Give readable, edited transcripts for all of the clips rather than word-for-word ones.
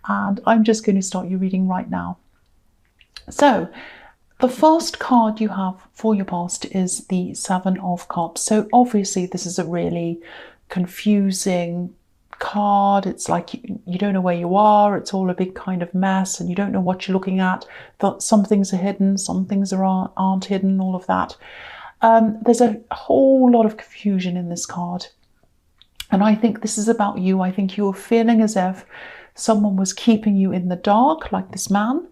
And I'm just going to start your reading right now. So the first card you have for your past is the Seven of Cups. So obviously this is a really confusing card. It's like you don't know where you are. It's all a big kind of mess and you don't know what you're looking at. Some things are hidden, some things aren't hidden, all of that. There's a whole lot of confusion in this card. And I think this is about you. I think you're feeling as if someone was keeping you in the dark, like this man,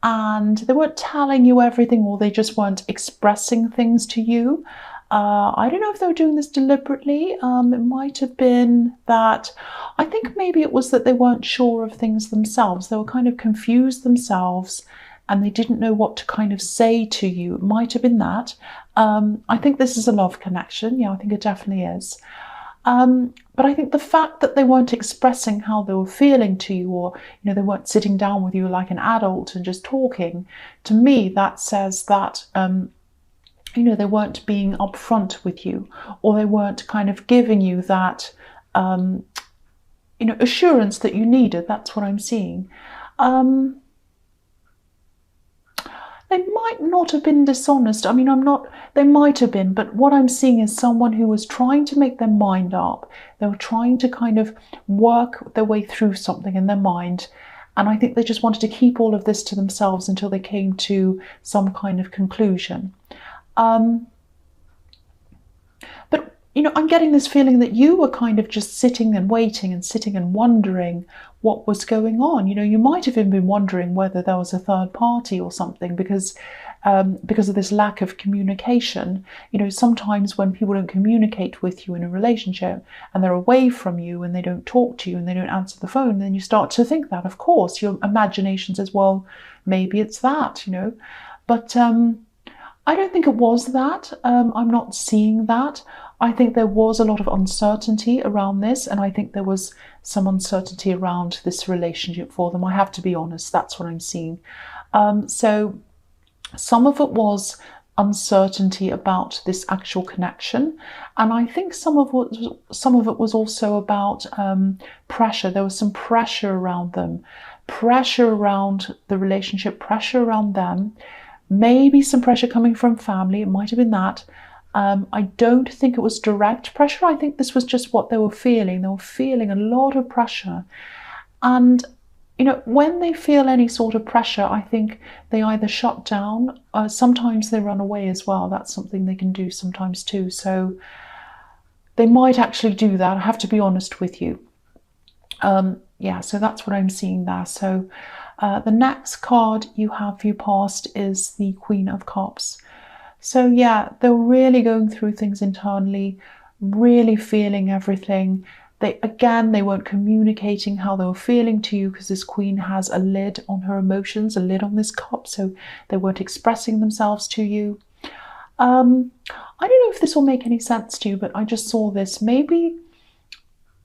and they weren't telling you everything, or they just weren't expressing things to you. I don't know if they were doing this deliberately. It might have been that, I think maybe it was that they weren't sure of things themselves. They were kind of confused themselves and they didn't know what to kind of say to you. It might have been that. I think this is a love connection. Yeah, I think it definitely is. But I think the fact that they weren't expressing how they were feeling to you, or they weren't sitting down with you like an adult and just talking, to me that says that they weren't being upfront with you, or they weren't kind of giving you that assurance that you needed. That's what I'm seeing. They might not have been dishonest. I mean, they might have been, but what I'm seeing is someone who was trying to make their mind up. They were trying to kind of work their way through something in their mind. And I think they just wanted to keep all of this to themselves until they came to some kind of conclusion. But, I'm getting this feeling that you were kind of just sitting and waiting and sitting and wondering what was going on. You might have even been wondering whether there was a third party or something, because of this lack of communication. Sometimes when people don't communicate with you in a relationship and they're away from you and they don't talk to you and they don't answer the phone, then you start to think that, of course, your imagination says, well, maybe it's that, But I don't think it was that. I'm not seeing that. I think there was a lot of uncertainty around this, and I think there was some uncertainty around this relationship for them. I have to be honest, that's what I'm seeing. So some of it was uncertainty about this actual connection, and I think some of it was also about pressure. There was some pressure around them, pressure around the relationship, pressure around them, maybe some pressure coming from family. It might have been that. I don't think it was direct pressure. I think this was just what they were feeling. They were feeling a lot of pressure. And, when they feel any sort of pressure, I think they either shut down, sometimes they run away as well. That's something they can do sometimes too. So they might actually do that. I have to be honest with you. Yeah, so that's what I'm seeing there. So the next card you have for your past is the Queen of Cups. So yeah, they're really going through things internally, really feeling everything. They weren't communicating how they were feeling to you, because this queen has a lid on her emotions, a lid on this cup, so they weren't expressing themselves to you. I don't know if this will make any sense to you, but I just saw this. Maybe,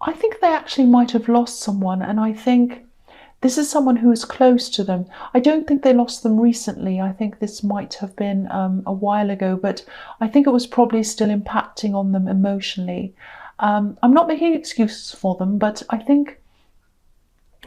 I think they actually might have lost someone, and I think this is someone who is close to them. I don't think they lost them recently. I think this might have been a while ago, but I think it was probably still impacting on them emotionally. I'm not making excuses for them, but I think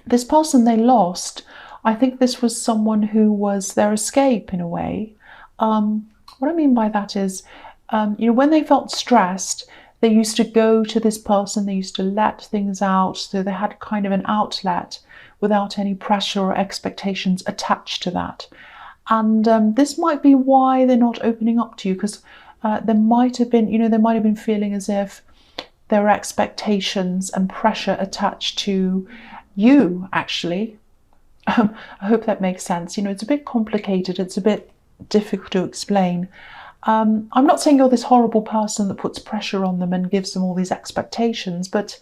this person they lost, I think this was someone who was their escape in a way. What I mean by that is, when they felt stressed, they used to go to this person, they used to let things out, so they had kind of an outlet without any pressure or expectations attached to that. And this might be why they're not opening up to you, because there might have been, they might have been feeling as if there were expectations and pressure attached to you, actually. I hope that makes sense. It's a bit complicated. It's a bit difficult to explain. I'm not saying you're this horrible person that puts pressure on them and gives them all these expectations, but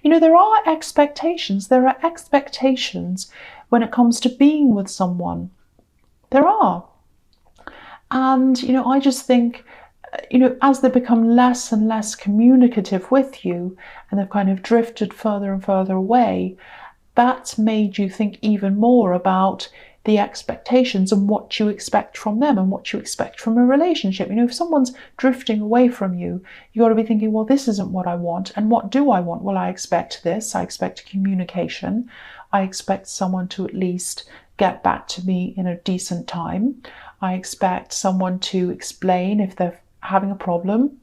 there are expectations. There are expectations when it comes to being with someone. There are. And, I just think, as they become less and less communicative with you, and they've kind of drifted further and further away, that's made you think even more about the expectations and what you expect from them and what you expect from a relationship. If someone's drifting away from you, you got to be thinking, well, this isn't what I want. And what do I want? Well, I expect this. I expect communication. I expect someone to at least get back to me in a decent time. I expect someone to explain if they're having a problem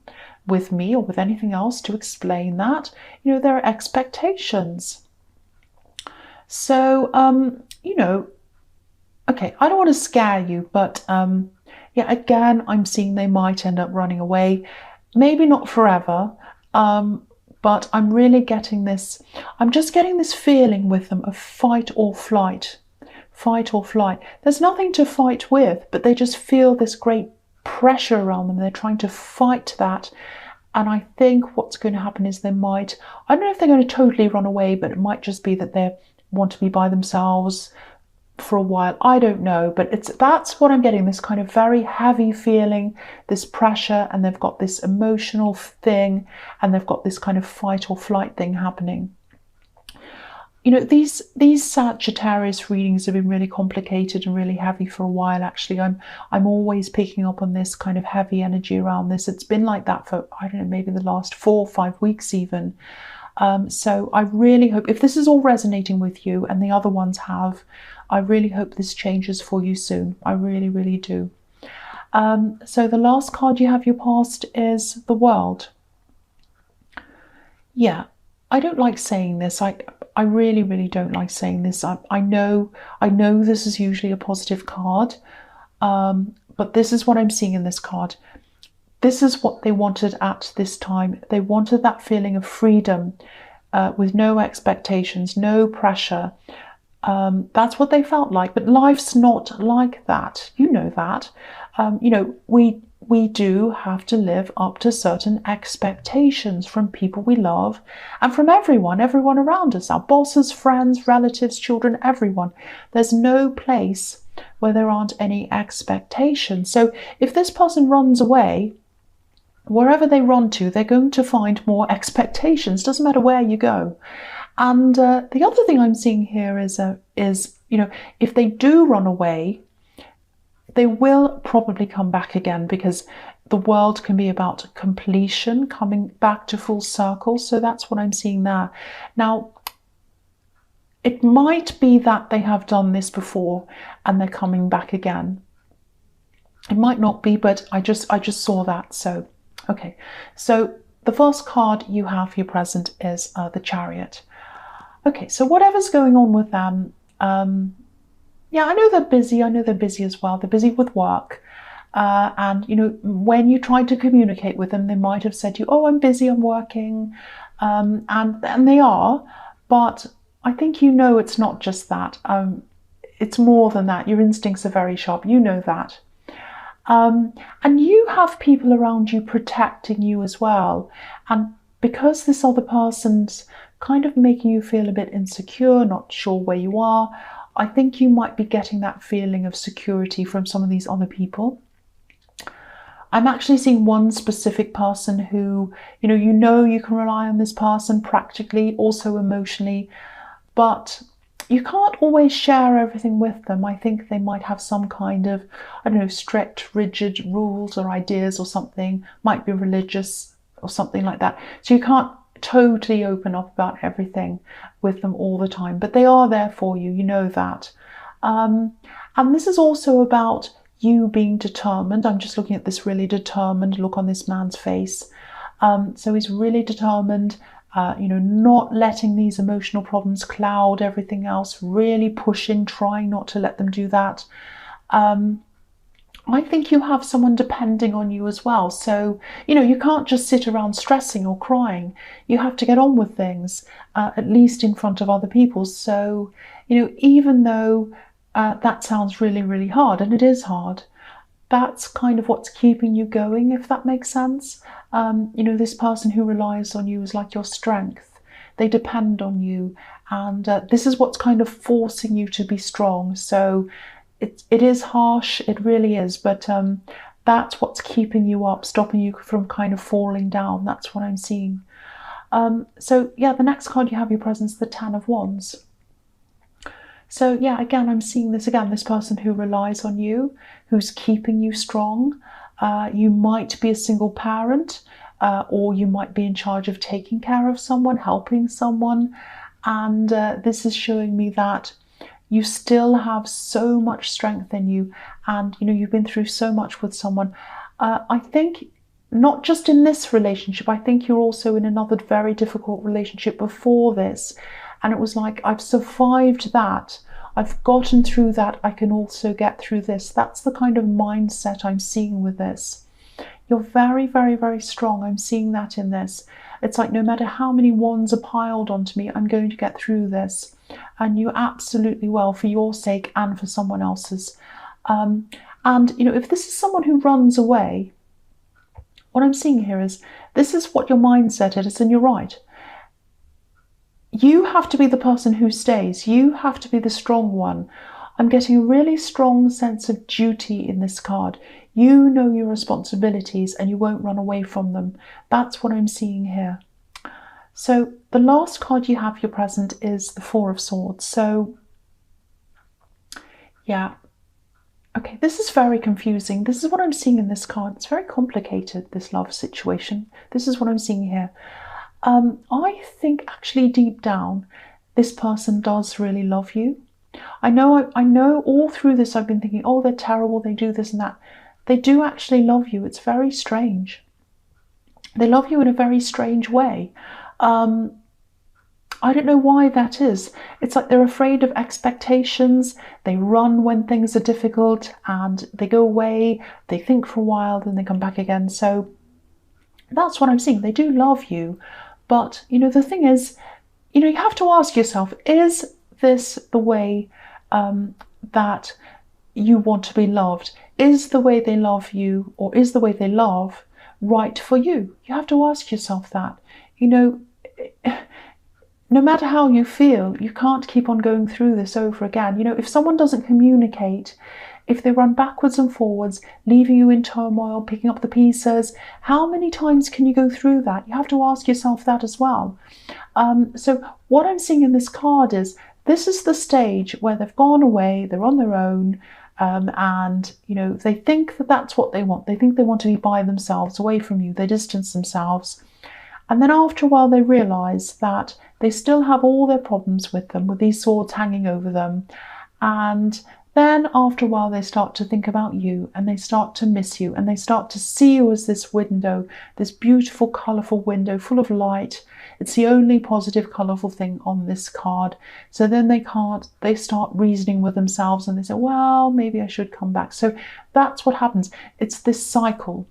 with me or with anything else, to explain that. You know, there are expectations. So, you know, okay, I don't want to scare you, but yeah, again, I'm seeing they might end up running away. Maybe not forever, but I'm really getting this, I'm just getting this feeling with them of fight or flight. Fight or flight. There's nothing to fight with, but they just feel this great pressure around them. They're trying to fight that. And I think what's going to happen is they might, I don't know if they're going to totally run away, but it might just be that they want to be by themselves for a while. I don't know, but that's what I'm getting, this kind of very heavy feeling, this pressure, and they've got this emotional thing, and they've got this kind of fight or flight thing happening. You know, these Sagittarius readings have been really complicated and really heavy for a while, actually. I'm always picking up on this kind of heavy energy around this. It's been like that for, I don't know, maybe the last 4 or 5 weeks even. So I really hope, if this is all resonating with you and the other ones have, I really hope this changes for you soon. I really, really do. So the last card you have your past is the World. Yeah, I don't like saying this. I really, really don't like saying this. I know this is usually a positive card, but this is what I'm seeing in this card. This is what they wanted at this time. They wanted that feeling of freedom, with no expectations, no pressure. That's what they felt like, but life's not like that. You know that. You know, we do have to live up to certain expectations from people we love and from everyone around us, our bosses, friends, relatives, children, everyone. There's no place where there aren't any expectations. So if this person runs away, wherever they run to, they're going to find more expectations. Doesn't matter where you go. And the other thing I'm seeing here is, you know, if they do run away, they will probably come back again, because the World can be about completion, coming back to full circle. So that's what I'm seeing there. Now, it might be that they have done this before and they're coming back again. It might not be, but I just saw that. So, okay. So the first card you have for your present is the Chariot. Okay, so whatever's going on with them, yeah, I know they're busy. I know they're busy as well. They're busy with work. And, you know, when you tried to communicate with them, they might have said to you, oh, I'm busy, I'm working. And they are. But I think you know it's not just that. It's more than that. Your instincts are very sharp. You know that. And you have people around you protecting you as well. And because this other person's kind of making you feel a bit insecure, not sure where you are, I think you might be getting that feeling of security from some of these other people. I'm actually seeing one specific person who, you know you can rely on this person practically, also emotionally, but you can't always share everything with them. I think they might have some kind of, I don't know, strict, rigid rules or ideas or something, might be religious or something like that. So you can't totally open up about everything with them all the time, but they are there for you, you know that. And this is also about you being determined. I'm just looking at this really determined look on this man's face. So he's really determined, you know, not letting these emotional problems cloud everything else, really pushing, trying not to let them do that. I think you have someone depending on you as well. So, you know, you can't just sit around stressing or crying. You have to get on with things, at least in front of other people. So, you know, even though that sounds really, really hard, and it is hard, that's kind of what's keeping you going, if that makes sense. You know, this person who relies on you is like your strength. They depend on you. And this is what's kind of forcing you to be strong. So, it is harsh, it really is, but that's what's keeping you up, stopping you from kind of falling down. That's what I'm seeing. So yeah, the next card you have your present is the Ten of Wands. So yeah, again, I'm seeing this again, this person who relies on you, who's keeping you strong. You might be a single parent, or you might be in charge of taking care of someone, helping someone. And this is showing me that you still have so much strength in you, and you've been through so much with someone. I think not just in this relationship, I think you're also in another very difficult relationship before this, and it was like, I've survived that, I've gotten through that, I can also get through this. That's the kind of mindset I'm seeing with this. You're very, very, very strong. I'm seeing that in this. It's like, no matter how many wands are piled onto me, I'm going to get through this. And you absolutely will, for your sake and for someone else's. And, if this is someone who runs away, what I'm seeing here is, this is what your mindset is, and you're right. You have to be the person who stays. You have to be the strong one. I'm getting a really strong sense of duty in this card. You know your responsibilities and you won't run away from them. That's what I'm seeing here. So the last card you have, your present, is the Four of Swords. So yeah, okay, this is very confusing. This is what I'm seeing in this card. It's very complicated, this love situation. This is what I'm seeing here. I think actually deep down, this person does really love you. I know all through this I've been thinking, oh, they're terrible, they do this and that. They do actually love you. It's very strange. They love you in a very strange way. I don't know why that is. It's like they're afraid of expectations. They run when things are difficult and they go away. They think for a while, then they come back again. So that's what I'm seeing. They do love you. But, the thing is, you have to ask yourself, is this the way that you want to be loved? Is the way they love you, or is the way they love, right for you? You have to ask yourself that. No matter how you feel, you can't keep on going through this over again. If someone doesn't communicate, if they run backwards and forwards, leaving you in turmoil, picking up the pieces, how many times can you go through that? You have to ask yourself that as well. So what I'm seeing in this card is, this is the stage where they've gone away, they're on their own, and they think that that's what they want. They think they want to be by themselves, away from you. They distance themselves. And then after a while, they realize that they still have all their problems with them, with these swords hanging over them. And then after a while, they start to think about you, and they start to miss you, and they start to see you as this window, this beautiful, colourful window full of light. It's the only positive, colourful thing on this card. So then they start reasoning with themselves, and they say, well, maybe I should come back. So that's what happens. It's this cycle.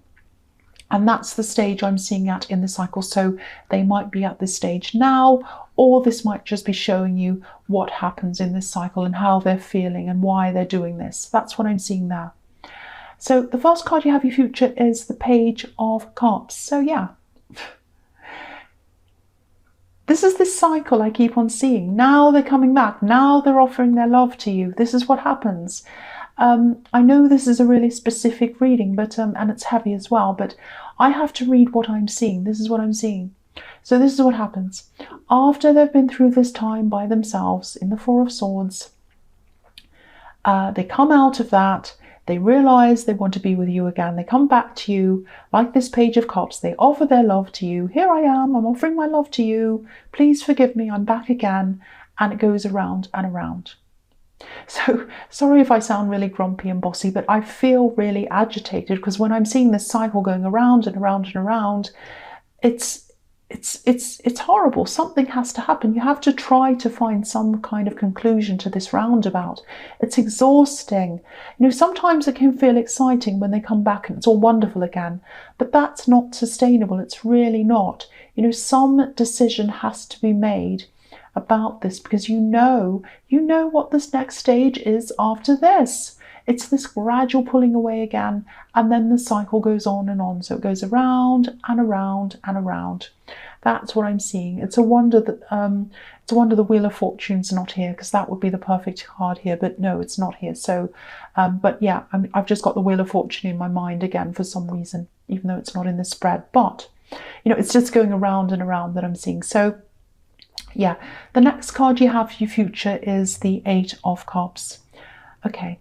And that's the stage I'm seeing at in the cycle. So they might be at this stage now, or this might just be showing you what happens in this cycle and how they're feeling and why they're doing this. That's what I'm seeing there. So the first card you have, your future, is the Page of Cups. So yeah, this is this cycle I keep on seeing. Now they're coming back. Now they're offering their love to you. This is what happens. I know this is a really specific reading, but and it's heavy as well, but I have to read what I'm seeing. This is what I'm seeing. So this is what happens. After they've been through this time by themselves in the Four of Swords, they come out of that. They realize they want to be with you again. They come back to you like this Page of Cups. They offer their love to you. Here I am. I'm offering my love to you. Please forgive me. I'm back again. And it goes around and around. So sorry if I sound really grumpy and bossy, but I feel really agitated because when I'm seeing this cycle going around and around and around, it's horrible. Something has to happen. You have to try to find some kind of conclusion to this roundabout. It's exhausting. Sometimes it can feel exciting when they come back and it's all wonderful again, but that's not sustainable. It's really not. Some decision has to be made about this, because you know what this next stage is after this. It's this gradual pulling away again, and then the cycle goes on and on. So it goes around and around and around. That's what I'm seeing. It's a wonder that the Wheel of Fortune's not here, because that would be the perfect card here, but no, it's not here. So but yeah, I've just got the Wheel of Fortune in my mind again for some reason, even though it's not in the spread. But it's just going around and around that I'm seeing. So yeah, the next card you have for your future is the Eight of Cups. Okay.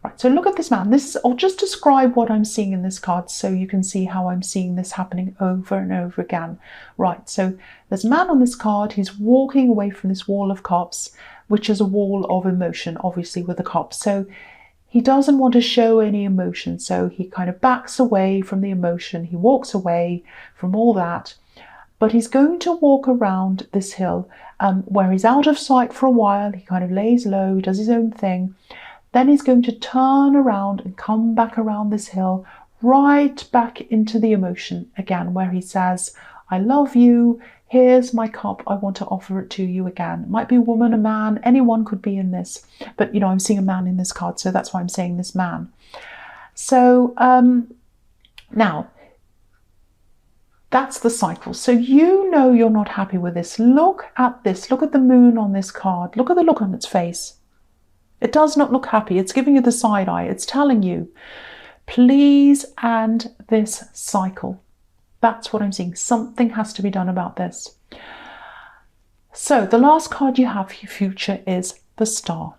Right, so look at this man. I'll just describe what I'm seeing in this card so you can see how I'm seeing this happening over and over again. Right, so there's a man on this card. He's walking away from this wall of cups, which is a wall of emotion, obviously, with the cups. So he doesn't want to show any emotion, so he kind of backs away from the emotion. He walks away from all that, but he's going to walk around this hill where he's out of sight for a while. He kind of lays low, he does his own thing. Then he's going to turn around and come back around this hill, right back into the emotion again, where he says, I love you, here's my cup, I want to offer it to you again. It might be a woman, a man, anyone could be in this. But, I'm seeing a man in this card, so that's why I'm saying this man. So now, that's the cycle. So you're not happy with this. Look at this. Look at the moon on this card. Look at the look on its face. It does not look happy. It's giving you the side eye. It's telling you, please end this cycle. That's what I'm seeing. Something has to be done about this. So the last card you have for your future is the Star.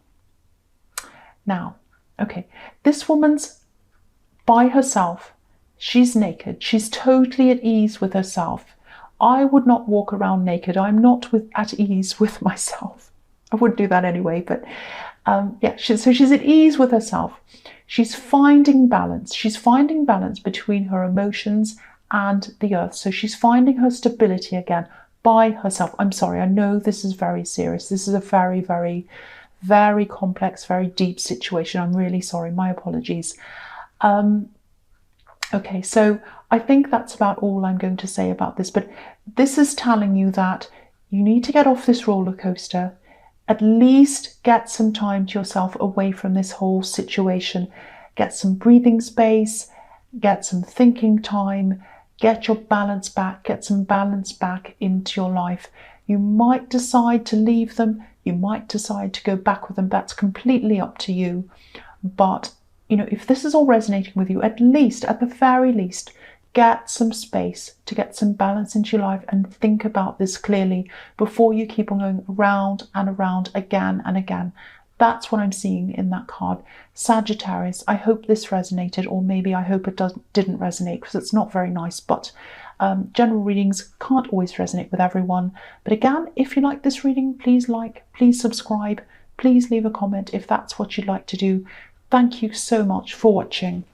Now, okay, this woman's by herself. She's naked. She's totally at ease with herself. I would not walk around naked. I'm not at ease with myself. I wouldn't do that anyway, but so she's at ease with herself. She's finding balance. She's finding balance between her emotions and the earth. So she's finding her stability again by herself. I'm sorry, I know this is very serious. This is a very, very, very complex, very deep situation. I'm really sorry. My apologies. Okay, so I think that's about all I'm going to say about this. But this is telling you that you need to get off this roller coaster. At least get some time to yourself away from this whole situation. Get some breathing space, get some thinking time, get your balance back, get some balance back into your life. You might decide to leave them, you might decide to go back with them. That's completely up to you. But, if this is all resonating with you, at the very least, get some space to get some balance into your life and think about this clearly before you keep on going around and around again and again. That's what I'm seeing in that card. Sagittarius, I hope this resonated, or maybe I hope it didn't resonate, because it's not very nice. But general readings can't always resonate with everyone. But again, if you like this reading, please subscribe, please leave a comment if that's what you'd like to do. Thank you so much for watching.